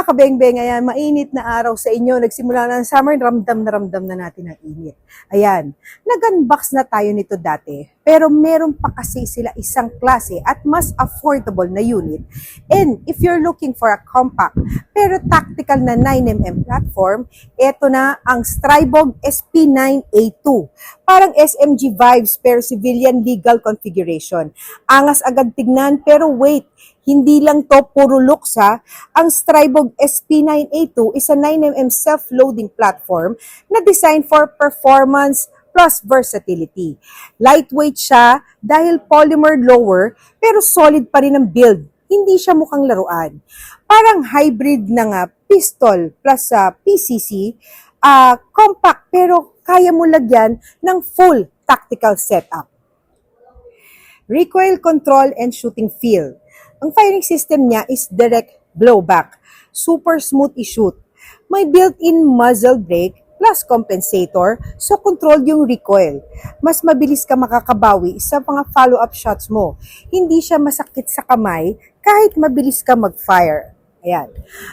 Mga kabengbeng, ayan, mainit na araw sa inyo. Nagsimula na ang summer, ramdam na natin ang init. Ayan, nag-unbox na tayo nito dati. Pero meron pa kasi sila isang klase at mas affordable na unit. And if you're looking for a compact pero tactical na 9mm platform, eto na ang Strybog SP9A2. Parang SMG vibes pero civilian legal configuration. Angas agad tignan pero wait, hindi lang to puro looks ha. Ang Strybog SP9A2 is a 9mm self-loading platform na designed for performance plus versatility. Lightweight siya dahil polymer lower pero solid pa rin ang build. Hindi siya mukhang laruan. Parang hybrid ng pistol plus PCC, compact pero kaya mo lagyan ng full tactical setup. Recoil control and shooting feel. Ang firing system niya is direct blowback. Super smooth i-shoot. May built-in muzzle brake plus compensator so controlled yung recoil. Mas mabilis ka makakabawi sa mga follow-up shots mo. Hindi siya masakit sa kamay kahit mabilis ka mag-fire. Ayan.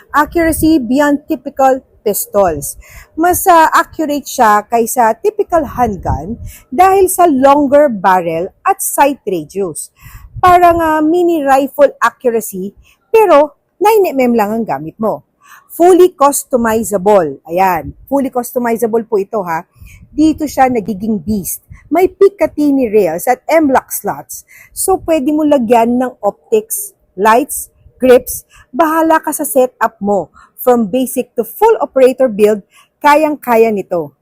Accuracy beyond typical pistols. Mas accurate siya kaysa typical handgun dahil sa longer barrel at sight radius. Parang mini rifle accuracy, pero 9mm lang ang gamit mo. Fully customizable. Ayan, fully customizable po ito ha. Dito siya nagiging beast. May Picatinny rails at M-lock slots. So pwede mo lagyan ng optics, lights, grips. Bahala ka sa setup mo. From basic to full operator build, kayang-kaya nito.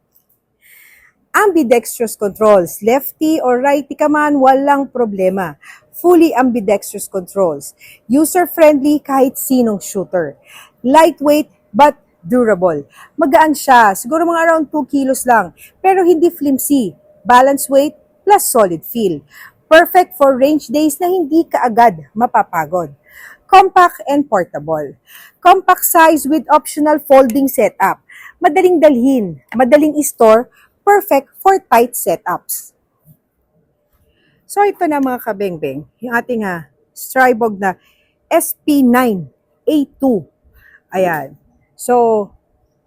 Ambidextrous controls. Lefty or righty ka man, walang problema. Fully ambidextrous controls. User-friendly kahit sinong shooter. Lightweight but durable. Magaan siya. Siguro mga around 2 kilos lang. Pero hindi flimsy. Balance weight plus solid feel. Perfect for range days na hindi ka agad mapapagod. Compact and portable. Compact size with optional folding setup. Madaling dalhin. Madaling i-store. Perfect for tight setups. So ito na mga kabengbeng, yung ating Strybog na SP9A2. Ayan. So,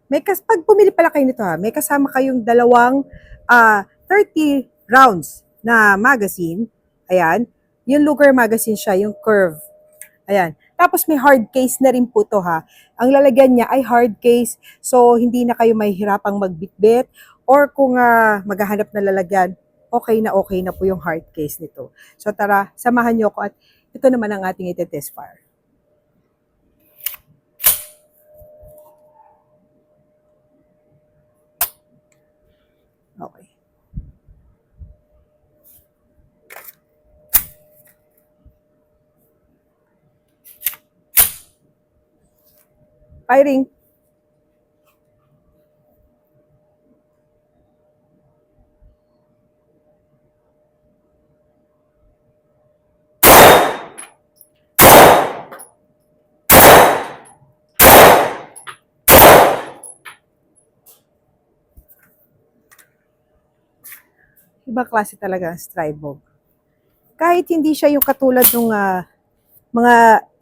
pag pumili pala kayo nito may kasama kayong dalawang 30 rounds na magazine. Ayan. Yung Luger magazine siya, yung curve. Ayan. Tapos may hard case na rin po to Ang lalagyan niya ay hard case, so hindi na kayo mahihirapang magbitbit or kung maghahanap na lalagyan, okay na po yung hard case nito. So tara, samahan niyo ako at ito naman ang ating ite-test fire. Okay. Firing. Ibang klase talaga ang Strybog. Kahit hindi siya yung katulad ng mga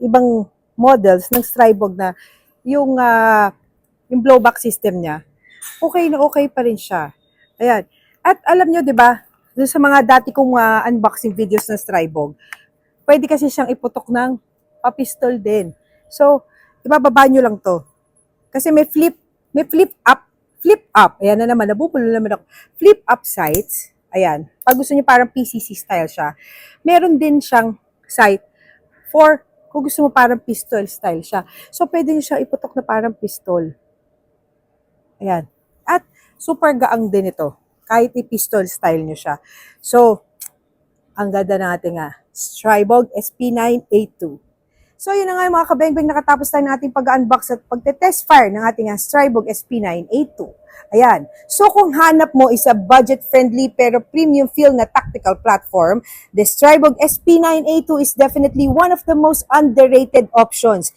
ibang models ng Strybog na yung blowback system niya, okay na okay pa rin siya. Ayan. At alam nyo, di ba, sa mga dati kong unboxing videos ng Strybog, pwede kasi siyang iputok ng papistol din. So, ibababa nyo lang to. Kasi may flip up. Ayan na naman, nabubulo naman ako. Flip up sights. Ayan. Pag gusto niyo parang PCC style siya, meron din siyang sight for kung gusto mo parang pistol style siya. So, pwede niyo siya iputok na parang pistol. Ayan. At super gaang din ito. Kahit i-pistol style niyo siya. So, ang ganda ng ating Strybog SP9A2. So, yun na nga mga kabengbeng, nakatapos tayo ng ating pag-unbox at pagte-test fire ng ating Strybog SP9A2. Ayan. So, kung hanap mo is a budget-friendly pero premium feel na tactical platform, the Strybog SP9A2 is definitely one of the most underrated options.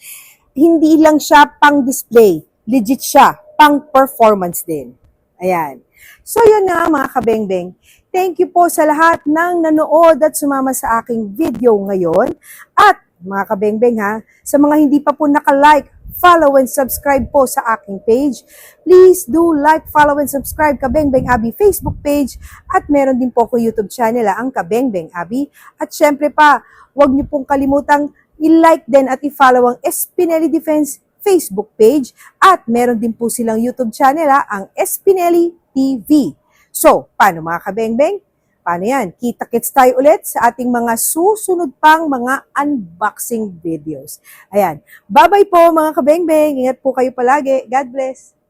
Hindi lang siya pang-display. Legit siya. Pang-performance din. Ayan. So, yun na mga kabengbeng. Thank you po sa lahat ng nanood at sumama sa aking video ngayon. At mga kabengbeng ha. Sa mga hindi pa po naka-like, follow and subscribe po sa aking page. Please do like, follow and subscribe Kabengbeng Abi Facebook page at meron din po ko YouTube channel ang Kabengbeng Abi. At syempre pa, huwag niyo pong kalimutang i-like din at i-follow ang Espineli Defense Facebook page at meron din po silang YouTube channel ang Espineli TV. So, paano mga kabengbeng? Paano yan? Kita-kits tayo ulit sa ating mga susunod pang mga unboxing videos. Ayan. Bye-bye po mga kabengbeng. Ingat po kayo palagi. God bless.